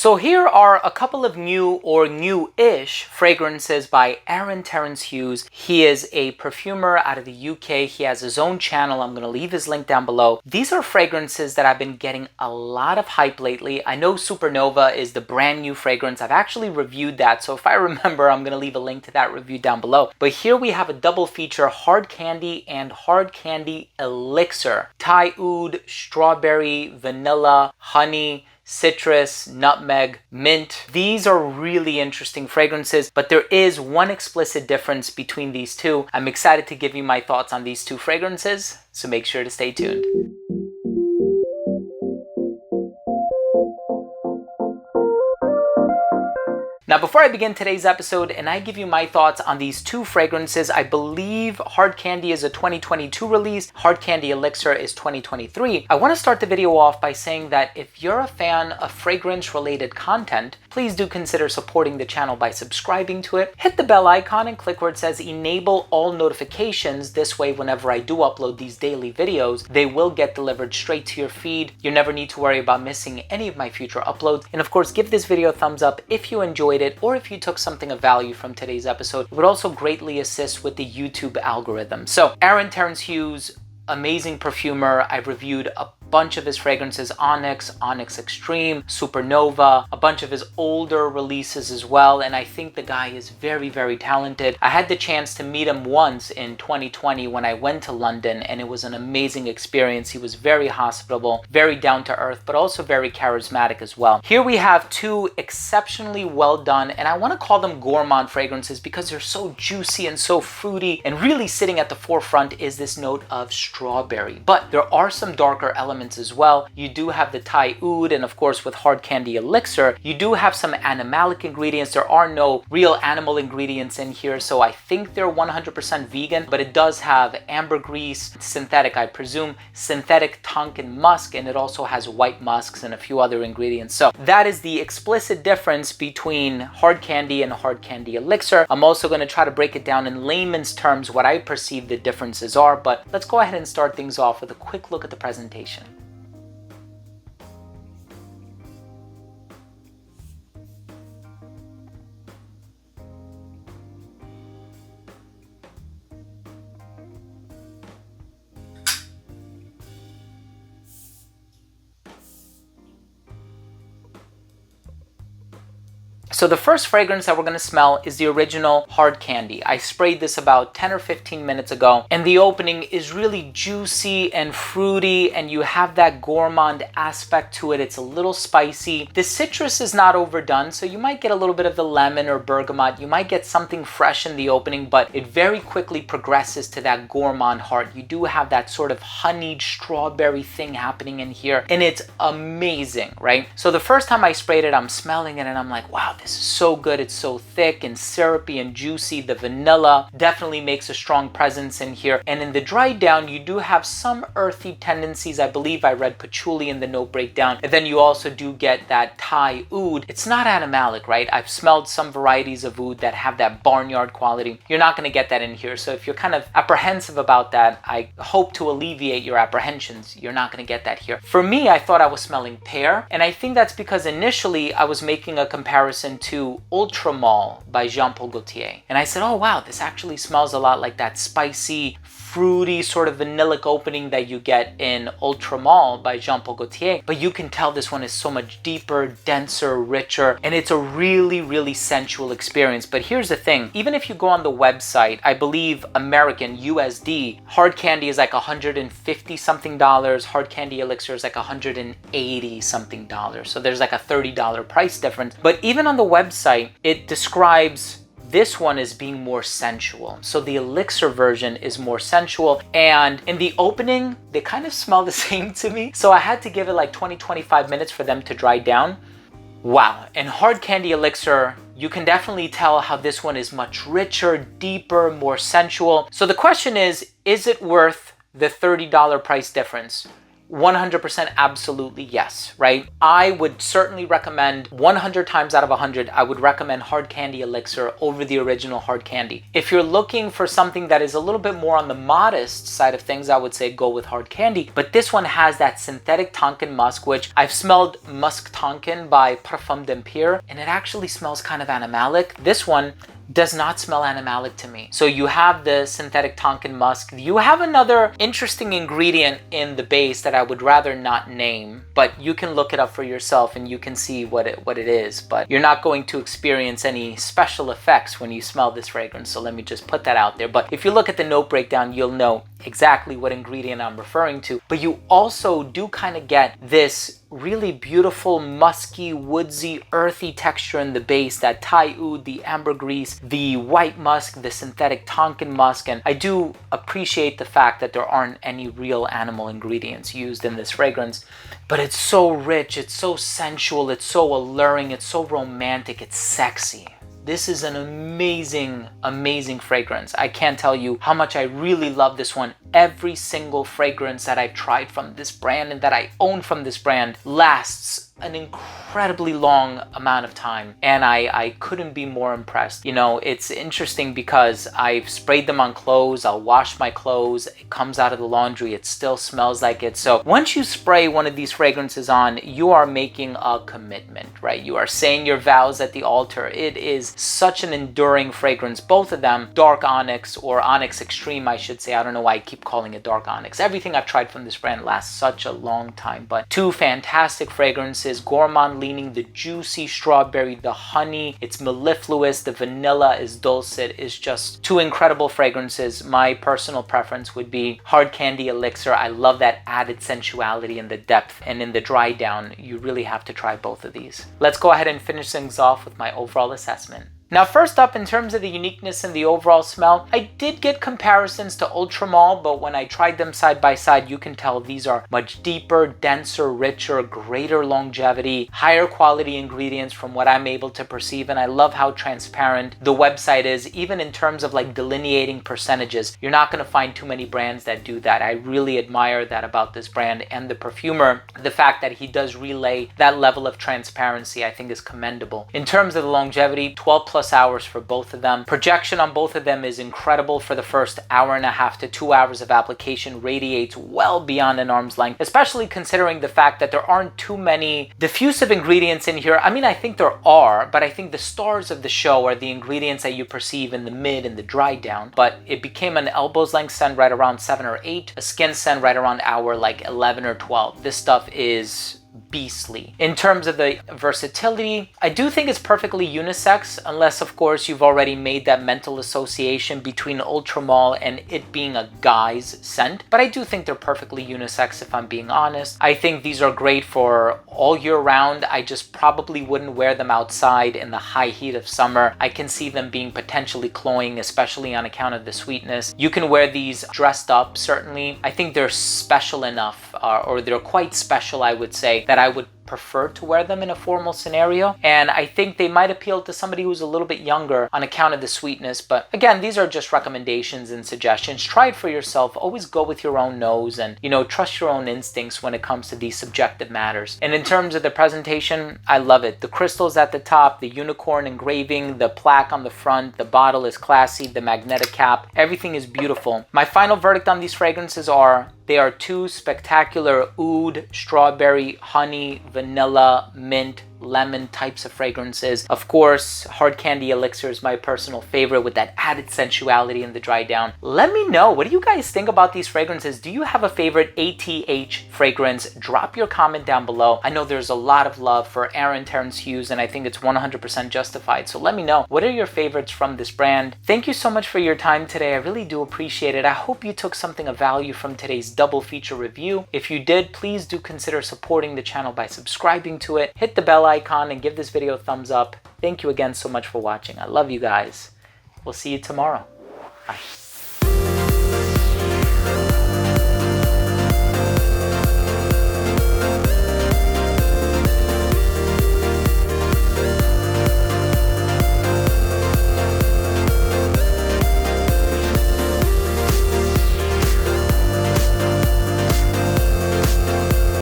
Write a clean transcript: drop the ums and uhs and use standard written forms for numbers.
So here are a couple of new or new-ish fragrances by Terence Hughes. He is a perfumer out of the UK. He has his own channel. I'm going to leave his link down below. These are fragrances that I've been getting a lot of hype lately. I know Supernova is the brand new fragrance. I've actually reviewed that, so if I remember, I'm going to leave a link to that review down below. But here we have a double feature, Hard Candy and Hard Candy Elixir. Thai oud, strawberry, vanilla, honey, citrus, nutmeg, mint. These are really interesting fragrances, but there is one explicit difference between these two. I'm excited to give you my thoughts on these two fragrances, so make sure to stay tuned. Now, before I begin today's episode and I give you my thoughts on these two fragrances, I believe Hard Candy is a 2022 release, Hard Candy Elixir is 2023. I want to start the video off by saying that if you're a fan of fragrance-related content, please do consider supporting the channel by subscribing to it. Hit the bell icon and click where it says enable all notifications. This way, whenever I do upload these daily videos, they will get delivered straight to your feed. You never need to worry about missing any of my future uploads. And of course, give this video a thumbs up if you enjoyed it or if you took something of value from today's episode. It would also greatly assist with the YouTube algorithm. So Terence Hughes, amazing perfumer. I've reviewed a bunch of his fragrances, Onyx, Onyx Extreme, Supernova, a bunch of his older releases as well, and I think the guy is very, very talented. I had the chance to meet him once in 2020 when I went to London, and it was an amazing experience. He was very hospitable, very down to earth, but also very charismatic as well. Here we have two exceptionally well done, and I want to call them gourmand fragrances because they're so juicy and so fruity, and really sitting at the forefront is this note of strawberry. But there are some darker elements as well. You do have the Thai oud, and of course with Hard Candy Elixir, you do have some animalic ingredients. There are no real animal ingredients in here, so I think they're 100% vegan, but it does have ambergris, synthetic, I presume, synthetic tongue and musk, and it also has white musks and a few other ingredients. So that is the explicit difference between Hard Candy and Hard Candy Elixir. I'm also going to try to break it down in layman's terms what I perceive the differences are, but let's go ahead and start things off with a quick look at the presentation. So the first fragrance that we're going to smell is the original Hard Candy. I sprayed this about 10 or 15 minutes ago, and the opening is really juicy and fruity, and you have that gourmand aspect to it. It's a little spicy. The citrus is not overdone, so you might get a little bit of the lemon or bergamot. You might get something fresh in the opening, but it very quickly progresses to that gourmand heart. You do have that sort of honeyed strawberry thing happening in here, and it's amazing, right? So the first time I sprayed it, I'm smelling it, and I'm like, wow, this is so good. It's so thick and syrupy and juicy. The vanilla definitely makes a strong presence in here. And in the dry down, you do have some earthy tendencies. I believe I read patchouli in the note breakdown. And then you also do get that Thai oud. It's not animalic, right? I've smelled some varieties of oud that have that barnyard quality. You're not going to get that in here. So if you're kind of apprehensive about that, I hope to alleviate your apprehensions. You're not going to get that here. For me, I thought I was smelling pear. And I think that's because initially I was making a comparison to Ultramall by Jean Paul Gaultier. And I said, oh wow, this actually smells a lot like that spicy, fruity sort of vanillic opening that you get in Ultramall by Jean Paul Gaultier. But you can tell this one is so much deeper, denser, richer, and it's a really, really sensual experience. But here's the thing, even if you go on the website, I believe American USD, Hard Candy is like $150 something. Hard Candy Elixir is like $180 something. So there's like a $30 price difference. But even on the website, it describes this one as being more sensual. So the Elixir version is more sensual, and in the opening, they kind of smell the same to me. So I had to give it like 20-25 minutes for them to dry down. Wow. And Hard Candy Elixir, you can definitely tell how this one is much richer, deeper, more sensual. So the question is it worth the $30 price difference? 100% absolutely yes, right? I would certainly recommend 100 times out of 100, I would recommend Hard Candy Elixir over the original Hard Candy. If you're looking for something that is a little bit more on the modest side of things, I would say go with Hard Candy. But this one has that synthetic Tonkin musk, which I've smelled Musk Tonkin by Parfum d'Empire, and it actually smells kind of animalic. This one does not smell animalic to me. So you have the synthetic Tonkin musk. You have another interesting ingredient in the base that I would rather not name, but you can look it up for yourself and you can see what it is. But you're not going to experience any special effects when you smell this fragrance. So let me just put that out there. But if you look at the note breakdown, you'll know exactly what ingredient I'm referring to. But you also do kind of get this really beautiful, musky, woodsy, earthy texture in the base, that Thai oud, the ambergris, the white musk, the synthetic Tonkin musk. And I do appreciate the fact that there aren't any real animal ingredients used in this fragrance, but it's so rich, it's so sensual, it's so alluring, it's so romantic, it's sexy. This is an amazing, amazing fragrance. I can't tell you how much I really love this one. Every single fragrance that I've tried from this brand and that I own from this brand lasts an incredibly long amount of time, and I couldn't be more impressed. You know, it's interesting because I've sprayed them on clothes, I'll wash my clothes, it comes out of the laundry, it still smells like it. So once you spray one of these fragrances on, you are making a commitment, right? You are saying your vows at the altar. It is such an enduring fragrance, both of them. Dark Onyx, or Onyx Extreme, I should say. I don't know why I keep calling it Dark Onyx. Everything I've tried from this brand lasts such a long time, but two fantastic fragrances. Gourmand leaning, the juicy strawberry, the honey, it's mellifluous, the vanilla is dulcet, is just two incredible fragrances. My personal preference would be Hard Candy Elixir. I love that added sensuality in the depth, and in the dry down, you really have to try both of these. Let's go ahead and finish things off with my overall assessment. Now, first up, in terms of the uniqueness and the overall smell, I did get comparisons to Ultramall, but when I tried them side by side, you can tell these are much deeper, denser, richer, greater longevity, higher quality ingredients from what I'm able to perceive. And I love how transparent the website is, even in terms of like delineating percentages. You're not going to find too many brands that do that. I really admire that about this brand, and the perfumer, the fact that he does relay that level of transparency, I think is commendable. In terms of the longevity, 12 plus hours for both of them. Projection on both of them is incredible. For the first hour and a half to 2 hours of application, radiates well beyond an arm's length, especially considering the fact that there aren't too many diffusive ingredients in here. I mean, I think there are, but I think the stars of the show are the ingredients that you perceive in the mid and the dry down. But it became an elbow's length scent right around 7 or 8, a skin scent right around hour like 11 or 12. This stuff is beastly. In terms of the versatility, I do think it's perfectly unisex, unless of course you've already made that mental association between Ultramall and it being a guy's scent. But I do think they're perfectly unisex, if I'm being honest. I think these are great for all year round. I just probably wouldn't wear them outside in the high heat of summer. I can see them being potentially cloying, especially on account of the sweetness. You can wear these dressed up, certainly. I think they're special enough, or they're quite special, I would say, that I would prefer to wear them in a formal scenario. And I think they might appeal to somebody who's a little bit younger on account of the sweetness. But again, these are just recommendations and suggestions. Try it for yourself. Always go with your own nose and, you know, trust your own instincts when it comes to these subjective matters. And in terms of the presentation, I love it. The crystals at the top, the unicorn engraving, the plaque on the front, the bottle is classy, the magnetic cap, everything is beautiful. My final verdict on these fragrances are: they are two spectacular oud, strawberry, honey, vanilla, mint, lemon types of fragrances. Of course, Hard Candy Elixir is my personal favorite with that added sensuality in the dry down. Let me know, what do you guys think about these fragrances? Do you have a favorite ATH fragrance? Drop your comment down below. I know there's a lot of love for Terence Hughes, and I think it's 100% justified. So let me know, what are your favorites from this brand? Thank you so much for your time today. I really do appreciate it. I hope you took something of value from today's double feature review. If you did, please do consider supporting the channel by subscribing to it. Hit the bell icon and give this video a thumbs up. Thank you again so much for watching. I love you guys. We'll see you tomorrow. Bye.